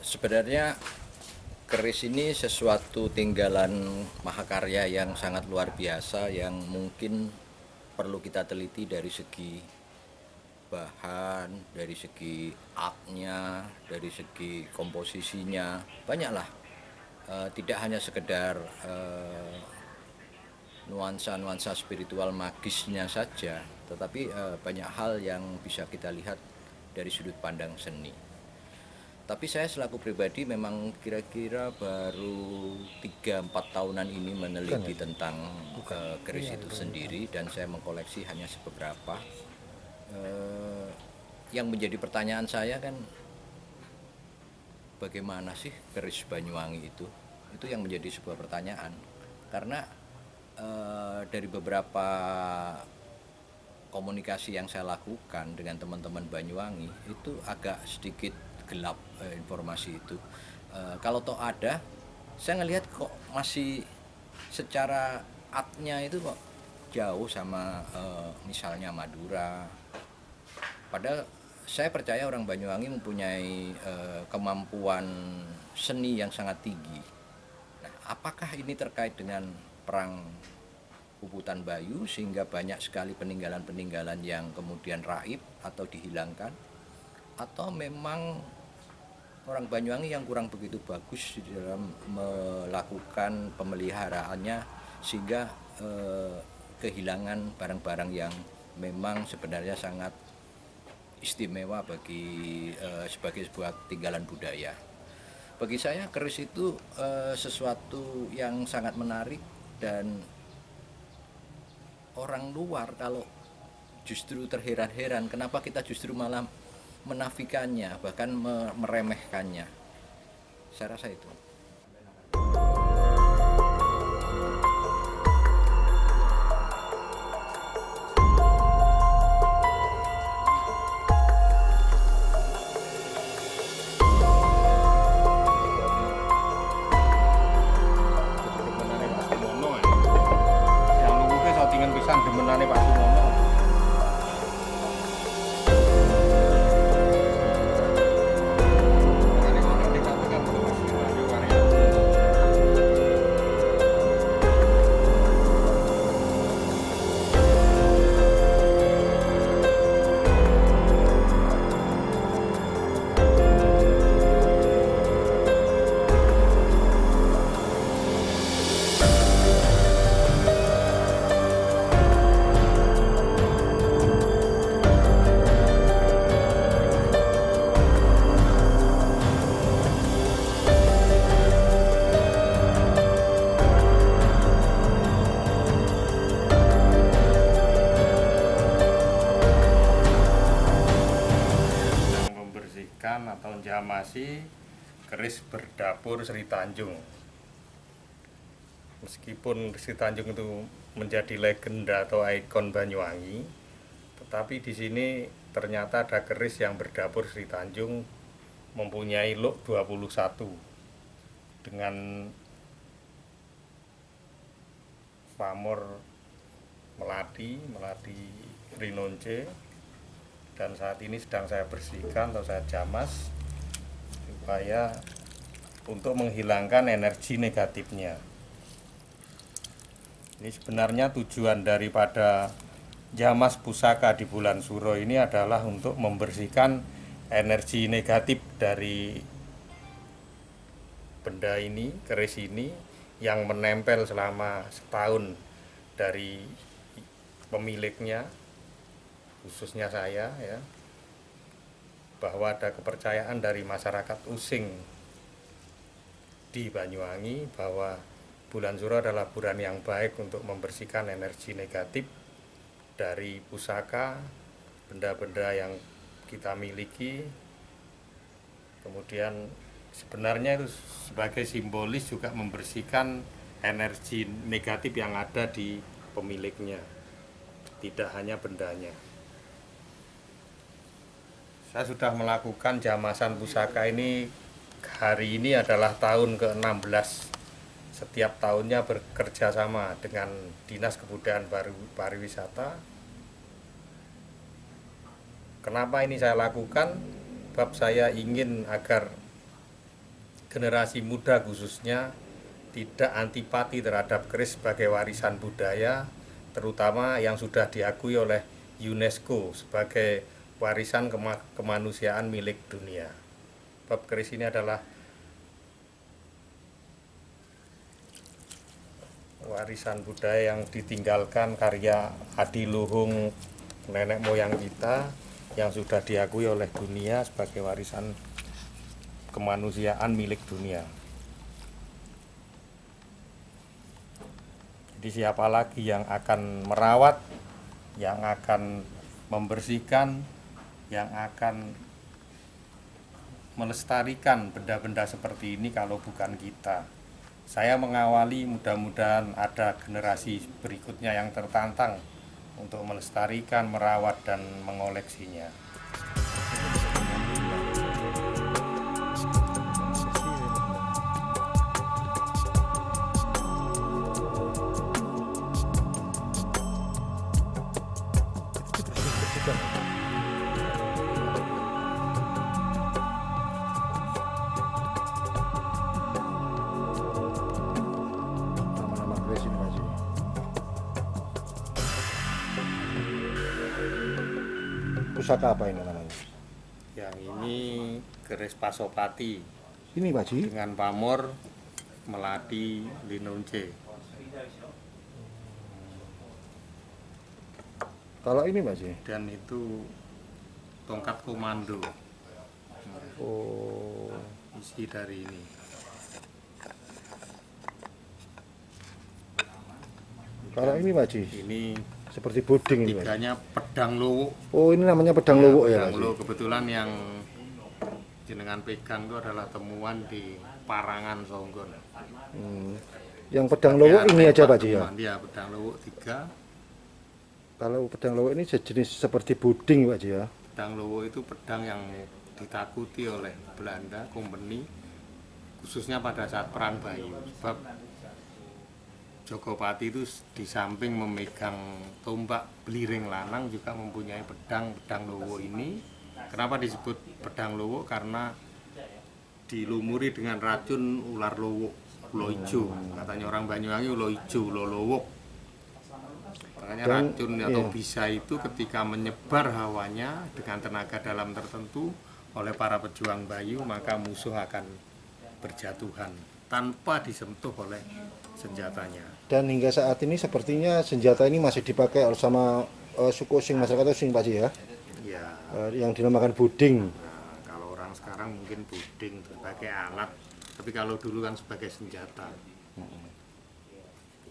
Sebenarnya keris ini sesuatu tinggalan mahakarya yang sangat luar biasa yang mungkin perlu kita teliti dari segi bahan, dari segi artnya, dari segi komposisinya, banyaklah. Tidak hanya sekedar nuansa-nuansa spiritual magisnya saja, tetapi banyak hal yang bisa kita lihat dari sudut pandang seni. Tapi saya selaku pribadi memang kira-kira baru 3-4 tahunan ini meneliti tentang keris itu sendiri, dan saya mengkoleksi hanya beberapa. Yang menjadi pertanyaan saya kan, bagaimana sih keris Banyuwangi itu? Itu yang menjadi sebuah pertanyaan. Karena dari beberapa komunikasi yang saya lakukan dengan teman-teman Banyuwangi itu agak sedikit gelap informasi itu. Kalau toh ada, saya ngelihat kok masih secara artnya itu kok jauh sama misalnya Madura. Padahal saya percaya orang Banyuwangi mempunyai kemampuan seni yang sangat tinggi. Nah, apakah ini terkait dengan perang Puputan Bayu sehingga banyak sekali peninggalan-peninggalan yang kemudian raib atau dihilangkan, atau memang orang Banyuwangi yang kurang begitu bagus di dalam melakukan pemeliharaannya sehingga kehilangan barang-barang yang memang sebenarnya sangat istimewa bagi sebagai sebuah tinggalan budaya. Bagi saya keris itu sesuatu yang sangat menarik, dan orang luar kalau justru terheran-heran kenapa kita justru malah menafikannya, bahkan meremehkannya. Saya rasa itu. Demenane Pak Sumono. Atau menjamasi keris berdapur Sri Tanjung. Meskipun Sri Tanjung itu menjadi legenda atau ikon Banyuwangi, tetapi di sini ternyata ada keris yang berdapur Sri Tanjung mempunyai look 21 dengan pamor melati rinonce, dan saat ini sedang saya bersihkan atau saya jamas supaya untuk menghilangkan energi negatifnya. Ini sebenarnya tujuan daripada jamas pusaka di bulan Suro ini adalah untuk membersihkan energi negatif dari benda ini, keris ini yang menempel selama setahun dari pemiliknya, khususnya saya, ya, bahwa ada kepercayaan dari masyarakat Using di Banyuwangi bahwa bulan Suro adalah bulan yang baik untuk membersihkan energi negatif dari pusaka, benda-benda yang kita miliki. Kemudian sebenarnya itu sebagai simbolis juga membersihkan energi negatif yang ada di pemiliknya, tidak hanya bendanya. Saya sudah melakukan jamasan pusaka ini, hari ini adalah tahun ke-16. Setiap tahunnya bekerja sama dengan Dinas Kebudayaan Pariwisata. Kenapa ini saya lakukan? Sebab saya ingin agar generasi muda khususnya tidak antipati terhadap keris sebagai warisan budaya, terutama yang sudah diakui oleh UNESCO sebagai warisan kemanusiaan milik dunia. Sebab keris ini adalah warisan budaya yang ditinggalkan karya adiluhung nenek moyang kita yang sudah diakui oleh dunia sebagai warisan kemanusiaan milik dunia. Jadi siapa lagi yang akan merawat, yang akan membersihkan, yang akan melestarikan benda-benda seperti ini kalau bukan kita. Saya mengawali, mudah-mudahan ada generasi berikutnya yang tertantang untuk melestarikan, merawat, dan mengoleksinya. Nama-nama keris ini Pak Haji. Pusaka apa ini namanya? Yang ini keris Pasopati Ini Pak Haji. dengan pamor melati linunce. Kalau ini Pak Haji. Dan itu tongkat komando, Oh, isi dari ini. kalau ini Pak Haji Ini seperti puding ini Pak Haji. tiganya pedang luwuk. Oh, ini namanya pedang luwuk ya Pak Pedang Haji. luwuk. Kebetulan yang jenengan pegang itu adalah temuan di Parangan Songgon. Yang pedang luwuk ini aja Pak Haji ya. Iya, pedang luwuk 3. Kalau pedang luwuk ini sejenis seperti puding Pak Haji ya. Pedang luwuk itu pedang yang ditakuti oleh Belanda, Kompeni, khususnya pada saat Perang Bayu. Sebab Jogopati itu di samping memegang tombak beliring lanang juga mempunyai pedang luwuk ini. Kenapa disebut pedang luwuk? Karena dilumuri dengan racun ular luwuk, ulo ijo. Katanya orang Banyuwangi ulo ijo, ulo luwuk. Makanya Dan, racun atau iya. bisa itu ketika menyebar hawanya dengan tenaga dalam tertentu oleh para pejuang Bayu, maka musuh akan berjatuhan tanpa disentuh oleh senjatanya. Dan hingga saat ini sepertinya senjata ini masih dipakai sama suku Osing, masyarakat Osing Pak Haji ya. Ya, Yang dinamakan buding. nah, kalau orang sekarang mungkin puding sebagai alat, tapi kalau dulu kan sebagai senjata.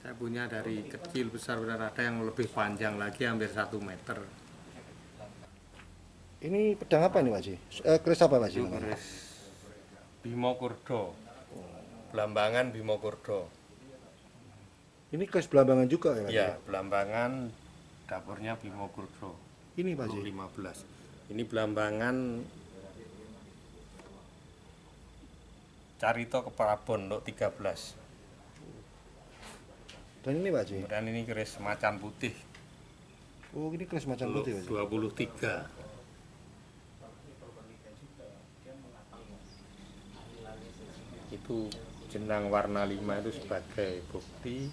Saya punya dari kecil besar, benar ada yang lebih panjang lagi, hampir 1 meter. Ini pedang apa ini Pak Haji? Keris apa Pak Haji? Itu namanya? keris Bimo Kurdo, Belambangan Bimo Kurdo. Ini keris Belambangan juga ya Pak Haji? Ya, Belambangan dapurnya Bimo Kurdo. Ini Pak Haji. 15. Ini Belambangan Carito Keprabon Nduk 13. Dan ini Pak Haji. Kemudian ini keris macan putih Oh, ini keris macan putih Pak Haji. 23. Itu jenang warna 5 itu sebagai bukti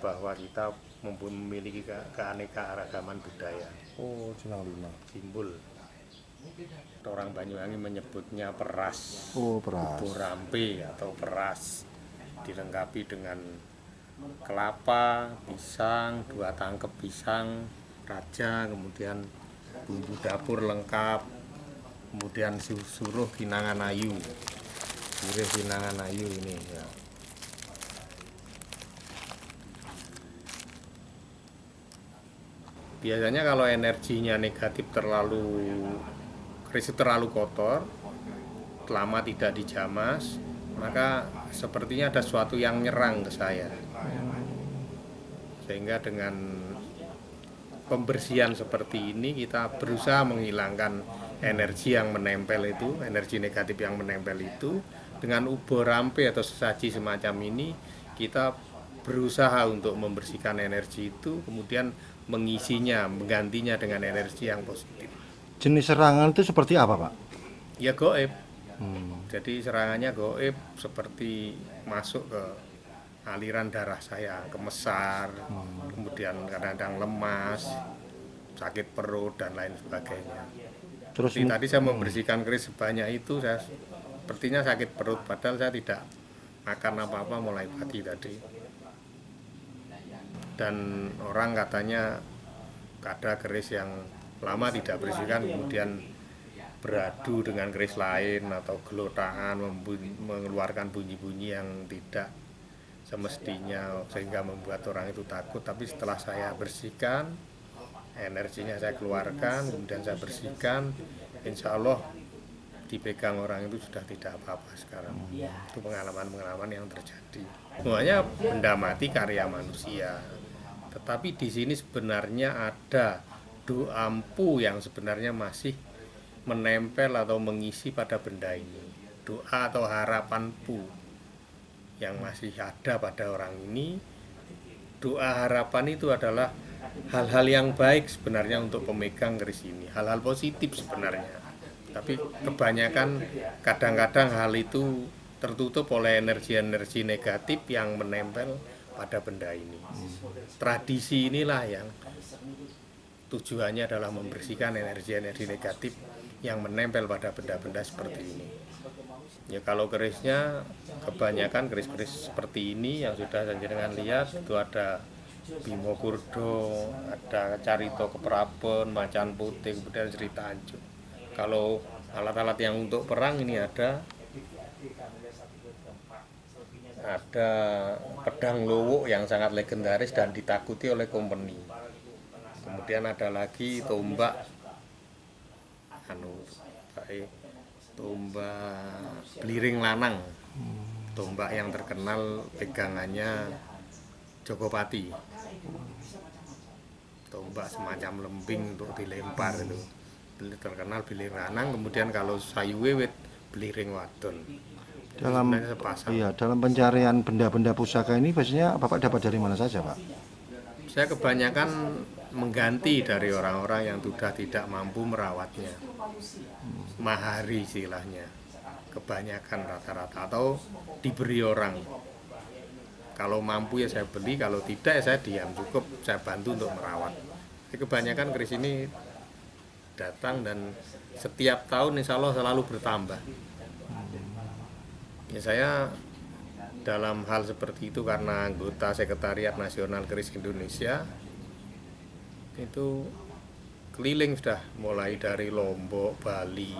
bahwa kita memiliki keanekaragaman budaya. Oh, jenang 5. Simbol. Orang Banyuwangi menyebutnya peras. Oh, beras. Borampe atau peras, dilengkapi dengan kelapa, pisang, 2 tangkep pisang raja, kemudian bumbu dapur lengkap, kemudian suruh Kinangan Ayu, sirih Kinangan Ayu ini ya. Biasanya kalau energinya negatif keris terlalu kotor, lama tidak dijamas, maka sepertinya ada sesuatu yang nyerang ke saya. Sehingga dengan pembersihan seperti ini kita berusaha menghilangkan energi yang menempel itu, energi negatif yang menempel itu. Dengan ubo rampe atau sesaji semacam ini kita berusaha untuk membersihkan energi itu, kemudian mengisinya, menggantinya dengan energi yang positif. Jenis serangan itu seperti apa Pak? Ya goib, Jadi serangannya goib seperti masuk ke aliran darah saya, kemesar, kemudian kadang-kadang lemas, sakit perut dan lain sebagainya. Terus Jadi tadi saya membersihkan keris sebanyak itu, saya sepertinya sakit perut, padahal saya tidak makan apa-apa mulai pagi tadi. Dan orang katanya ada keris yang lama tidak bersihkan kemudian beradu dengan keris lain atau gelotaan mengeluarkan bunyi-bunyi yang tidak semestinya sehingga membuat orang itu takut. Tapi setelah saya bersihkan, energinya saya keluarkan, kemudian saya bersihkan, insya Allah dipegang orang itu sudah tidak apa-apa sekarang. Itu pengalaman-pengalaman yang terjadi. Semuanya benda mati karya manusia. Tetapi di sini sebenarnya ada doa ampu yang sebenarnya masih menempel atau mengisi pada benda ini. Doa atau harapan pu yang masih ada pada orang ini. Doa harapan itu adalah hal-hal yang baik sebenarnya untuk pemegang keris ini, hal-hal positif sebenarnya. Tapi kebanyakan kadang-kadang hal itu tertutup oleh energi-energi negatif yang menempel pada benda ini. Tradisi inilah yang tujuannya adalah membersihkan energi-energi negatif yang menempel pada benda-benda seperti ini. Ya kalau kerisnya kebanyakan keris-keris seperti ini yang sudah jenengan lihat itu ada Bimo Kurdo, ada Carito Kepraben, Macan Putih, kemudian Sri Tanjung. Kalau alat-alat yang untuk perang ini ada pedang Lowo yang sangat legendaris dan ditakuti oleh company. Kemudian ada lagi tombak tombak Bliring Lanang, tombak yang terkenal pegangannya Jogopati, tombak semacam lembing untuk dilempar itu terkenal Bliring Lanang. Kemudian kalau sayu wiwit Bliring Wadon. dalam pencarian benda-benda pusaka ini biasanya Bapak dapat dari mana saja, Pak? Saya kebanyakan mengganti dari orang-orang yang sudah tidak mampu merawatnya, mahari istilahnya, kebanyakan rata-rata, atau diberi orang. Kalau mampu ya saya beli, kalau tidak ya saya diam, cukup saya bantu untuk merawat. Jadi kebanyakan keris ini datang dan setiap tahun insya Allah selalu bertambah. Ya saya dalam hal seperti itu karena anggota Sekretariat Nasional Keris Indonesia itu keliling sudah mulai dari Lombok, Bali,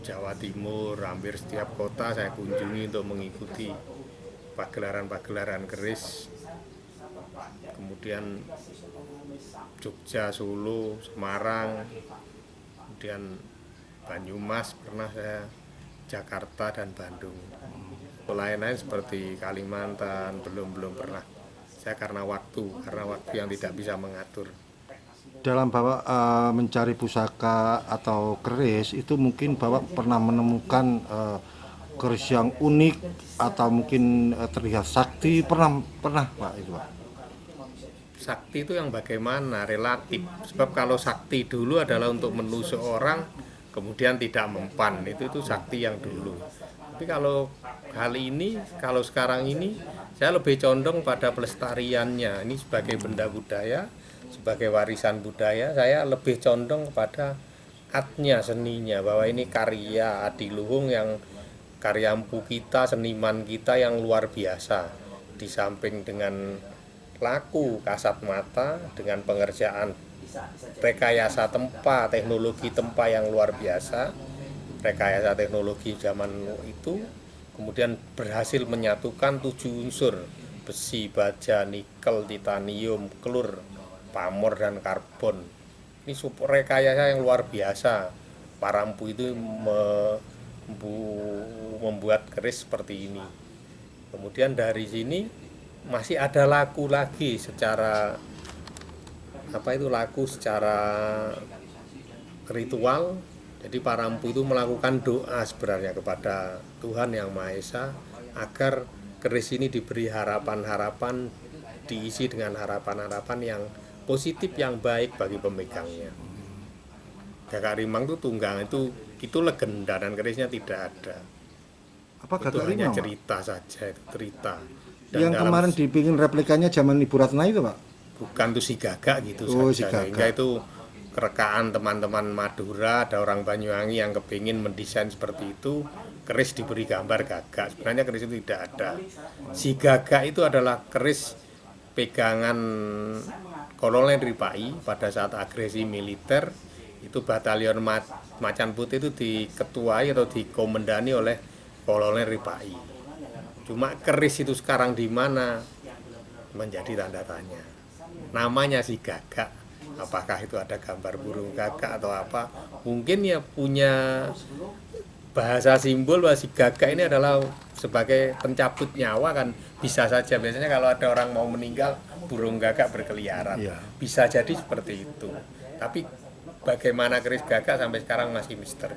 Jawa Timur, hampir setiap kota saya kunjungi untuk mengikuti pagelaran-pagelaran keris. Kemudian Jogja, Solo, Semarang, kemudian Banyumas pernah saya, Jakarta dan Bandung. Lain-lain seperti Kalimantan belum pernah. Saya karena waktu yang tidak bisa mengatur. Dalam Bapak mencari pusaka atau keris itu mungkin Bapak pernah menemukan keris yang unik atau mungkin terlihat sakti, pernah Pak itu, Pak? Sakti itu yang bagaimana, relatif. Sebab kalau sakti dulu adalah untuk menusuk orang kemudian tidak mempan, itu sakti yang dulu. Tapi kalau kali ini, kalau sekarang ini saya lebih condong pada pelestariannya. Ini sebagai benda budaya, sebagai warisan budaya, saya lebih condong kepada artnya, seninya, bahwa ini karya adiluhung yang karya empu kita, seniman kita yang luar biasa. Di samping dengan laku kasat mata, dengan pengerjaan rekayasa tempa, teknologi tempa yang luar biasa, rekayasa teknologi zaman itu, kemudian berhasil menyatukan 7 unsur: besi, baja, nikel, titanium, klor, pamor, dan karbon. Ini rekayasa yang luar biasa. Para empu itu membuat keris seperti ini. Kemudian dari sini masih ada laku lagi secara ritual. Jadi para empu itu melakukan doa sebenarnya kepada Tuhan Yang Maha Esa agar keris ini diberi harapan-harapan, diisi dengan harapan-harapan yang positif, yang baik bagi pemegangnya. Gagak rimang itu tunggang itu legenda dan kerisnya tidak ada. Apa Itu Gagak hanya Rimang, Pak? cerita saja, itu cerita. Dan Yang dalam kemarin dibikin replikanya zaman Ibu Ratna itu, Pak? bukan tuh si Gagak gitu Oh, si saja. Gagak. Sehingga itu kerekaan teman-teman Madura, ada orang Banyuwangi yang kepingin mendesain seperti itu, keris diberi gambar gagak. Sebenarnya keris itu tidak ada. Si Gagak itu adalah keris pegangan Kolonel Ripai pada saat agresi militer. Itu batalion Macan Putih itu diketuai atau dikomandani oleh Kolonel Ripai. Cuma keris itu sekarang di mana menjadi tanda tanya. Namanya si Gagak, apakah itu ada gambar burung gagak atau apa? Mungkin ya punya bahasa simbol bahwa si Gagak ini adalah sebagai pencabut nyawa kan, bisa saja. Biasanya kalau ada orang mau meninggal, burung gagak berkeliaran. Iya. Bisa jadi seperti itu. Tapi bagaimana keris gagak sampai sekarang masih misteri.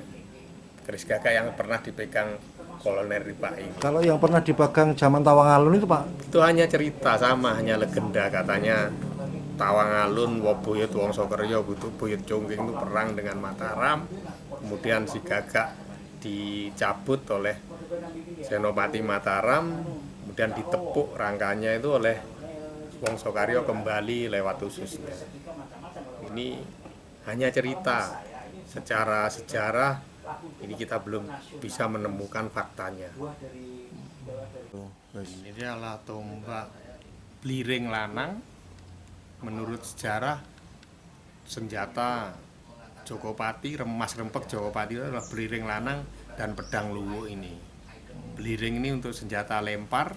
Keris gagak yang pernah dipegang Kolonel Ripai. Kalau yang pernah dipegang zaman Tawangalun itu, Pak? Itu hanya cerita, sama hanya legenda. Katanya Tawangalun, Buyut Wongso Keryo, Buyut Cungking itu perang dengan Mataram. Kemudian si Gagak dicabut oleh Senopati Mataram, kemudian ditepuk rangkanya itu oleh Wongso Karyo kembali lewat ususnya. Ini hanya cerita. Secara sejarah ini kita belum bisa menemukan faktanya. Ini adalah tombak bliring lanang. Menurut sejarah, senjata Jokopati, remas rempek Jokopati itu adalah bliring lanang dan pedang luwu ini. Bliring ini untuk senjata lempar,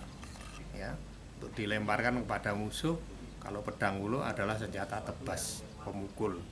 ya, untuk dilemparkan kepada musuh. Kalau pedang luwu adalah senjata tebas, pemukul.